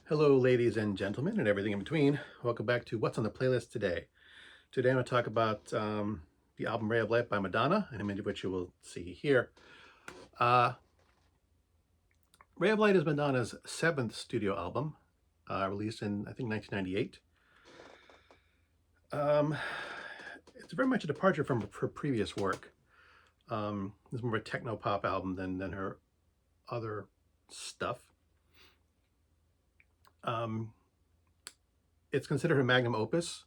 Hello, ladies and gentlemen, and everything in between. Welcome back to What's on the Playlist today. Today I'm going to talk about the album Ray of Light by Madonna, an image of which you will see here. Ray of Light is Madonna's seventh studio album, released in, I think, 1998. It's very much a departure from her previous work. It's more of a techno-pop album than her other stuff. It's considered her magnum opus.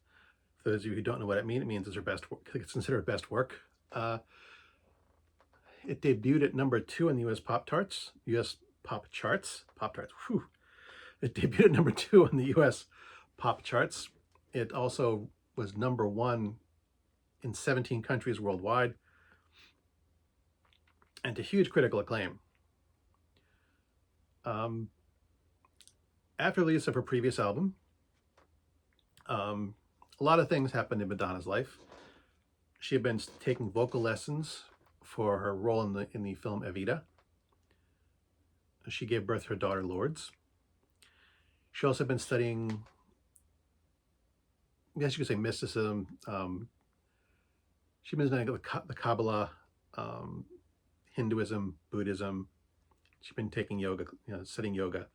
For those of you who don't know what it means it's her best work. It's considered her best work. It debuted at number 2 in the U.S. pop charts. Whew. It debuted at number 2 in the U.S. pop charts. It also was number 1 in 17 countries worldwide, and to huge critical acclaim. After the release of her previous album, a lot of things happened in Madonna's life. She had been taking vocal lessons for her role in the film Evita. She gave birth to her daughter Lourdes. She also had been studying, I guess you could say, mysticism. She'd been studying the Kabbalah, Hinduism, Buddhism. She'd been taking yoga, studying yoga.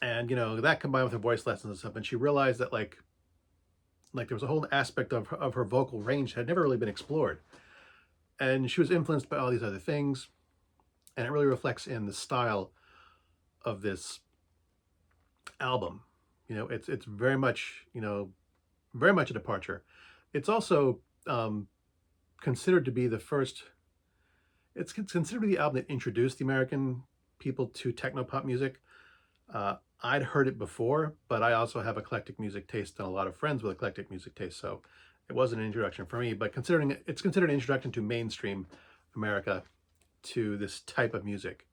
And, that combined with her voice lessons and stuff, and she realized that like there was a whole aspect of her vocal range that had never really been explored. And she was influenced by all these other things, and it really reflects in the style of this album. It's very much, very much a departure. It's also considered to be the first, it's considered to be the album that introduced the American people to techno-pop music. I'd heard it before, but I also have eclectic music taste and a lot of friends with eclectic music taste, so it wasn't an introduction for me, but it's considered an introduction to mainstream America to this type of music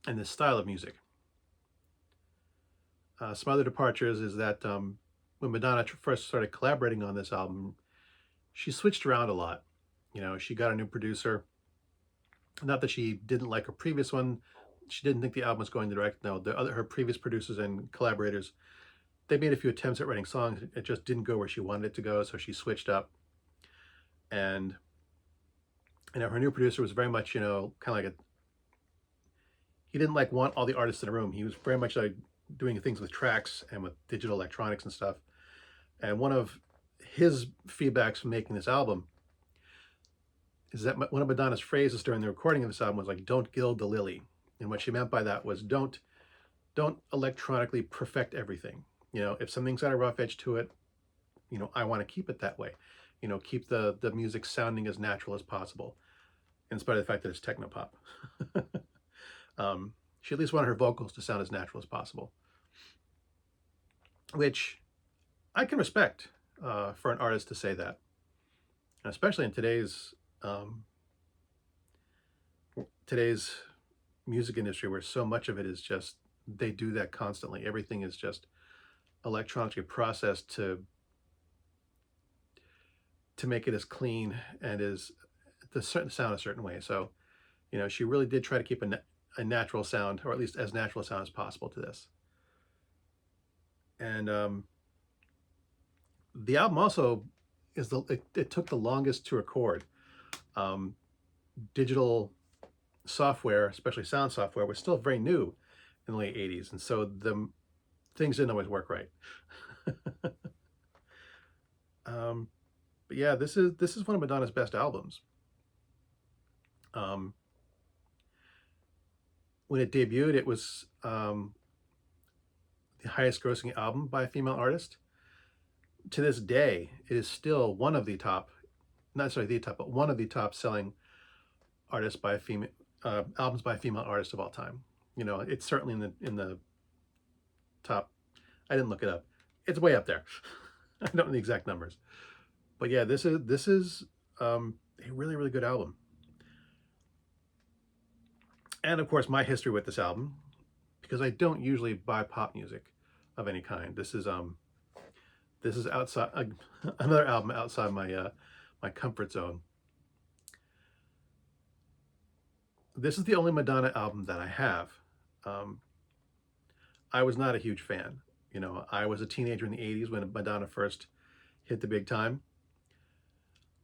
and this style of music. Some other departures is that when Madonna first started collaborating on this album, she switched around a lot. She got a new producer. Not that she didn't like her previous one. She didn't think the album was going the direct. No, her previous producers and collaborators, they made a few attempts at writing songs. It just didn't go where she wanted it to go, so she switched up. And her new producer was very much, kind of like he didn't want all the artists in a room. He was very much like doing things with tracks and with digital electronics and stuff. And one of his feedbacks from making this album is that one of Madonna's phrases during the recording of this album was like, "Don't gild the lily." And what she meant by that was don't electronically perfect everything. If something's got a rough edge to it, I want to keep it that way. Keep the music sounding as natural as possible, in spite of the fact that it's technopop. She at least wanted her vocals to sound as natural as possible, which I can respect for an artist to say that, especially in today's music industry, where so much of it is just, they do that constantly. Everything is just electronically processed to make it as clean and to sound a certain way. So, she really did try to keep a natural sound, or at least as natural a sound as possible to this. And the album also it took the longest to record. Digital software, especially sound software, was still very new in the late 80s, and so the things didn't always work right. But yeah, this is one of Madonna's best albums. When it debuted, it was the highest grossing album by a female artist. To this day, it is still one of the top, not necessarily the top, but one of the top selling artists by a female, albums by a female artist of all time. It's certainly in the top. I didn't look it up. It's way up there. I don't know the exact numbers, but yeah, this is a really, really good album. And of course, my history with this album, because I don't usually buy pop music of any kind. This is outside another album outside my comfort zone. This is the only Madonna album that I have. Um, I was not a huge fan. You know, I was a teenager in the 80s when Madonna first hit the big time.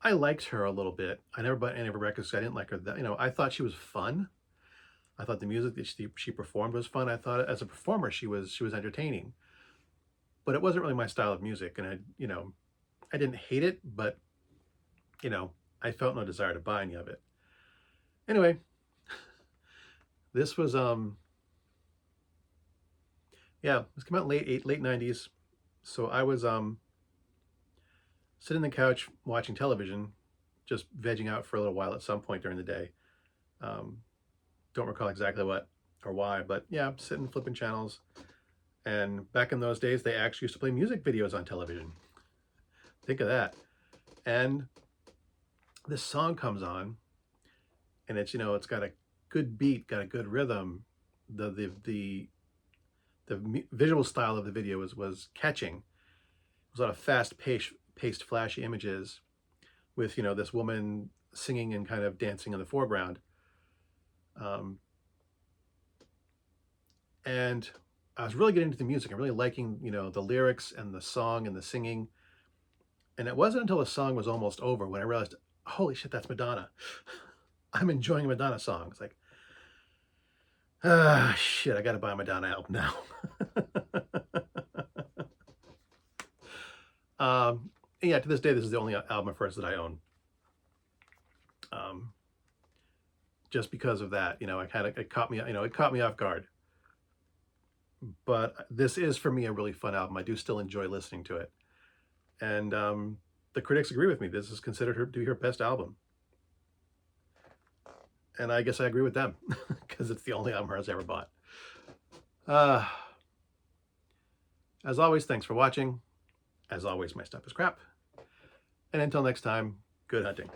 I liked her a little bit. I never bought any of her records 'cause I didn't like her that, you know, I thought she was fun. I thought the music that she performed was fun. I thought as a performer she was entertaining. But it wasn't really my style of music, and I didn't hate it, but you know, I felt no desire to buy any of it. Anyway, this was yeah, this came out late 90s. So I was sitting on the couch watching television, just vegging out for a little while at some point during the day. Um, don't recall exactly what or why, but yeah, sitting flipping channels. And back in those days, they actually used to play music videos on television. Think of that. And this song comes on, and it's got a good beat, got a good rhythm. The visual style of the video was catching. It was a lot of paced, flashy images with this woman singing and kind of dancing in the foreground. Um, and I was really getting into the music. I'm really liking the lyrics and the song and the singing. And it wasn't until the song was almost over when I realized, holy shit, that's Madonna. I'm enjoying a Madonna song. It's like, ah, shit, I got to buy a Madonna album now. Yeah, to this day, this is the only album of hers that I own. Just because of that, it caught me off guard. But this is, for me, a really fun album. I do still enjoy listening to it. And the critics agree with me. This is considered to be her best album. And I guess I agree with them because it's the only album hers ever bought. As always, thanks for watching. As always, my stuff is crap. And until next time, good hunting.